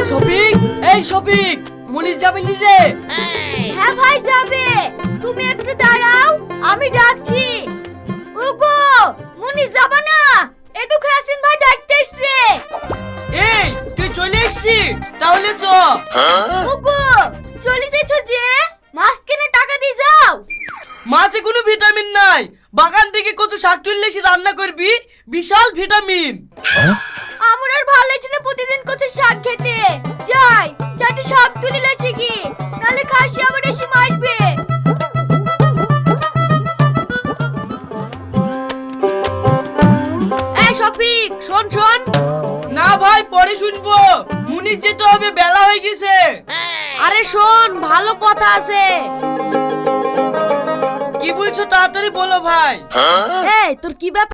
শফিক, এই শফিক, মুনিশ যাবে নি রে? হ্যাঁ ভাই যাবে, তুমি একটু দাঁড়াও, আমি ডাকছি। ওগো মুনিশ যাবা না? এদুকে আসিন ভাই ডাকতে এসছে। এই তুই চলে এসছি, তাহলে চ। ওগো চলে যাচ্ছো যে? মাছ কিনে টাকা দিয়ে যাও। মাছে কোনো ভিটামিন নাই, বাগান থেকে কচু শাক তুললে এসে রান্না করবি, বিশাল ভিটামিন। আমার আর ভালো লাগছে না প্রতিদিন কচুর শাক খেতে। যাই চারটি শাক তুলে লাসে কি, নালে খাসি আবার এসে মারবে। এই শফিক শোন শোন। না ভাই, পরে শুনবো, মুনিশ যেতে হবে, বেলা হয়ে গেছে। আরে শোন, ভালো কথা আছে। কি বলছো, তাড়াতাড়ি বলো ভাই। এই তোর কি ব্যাপার?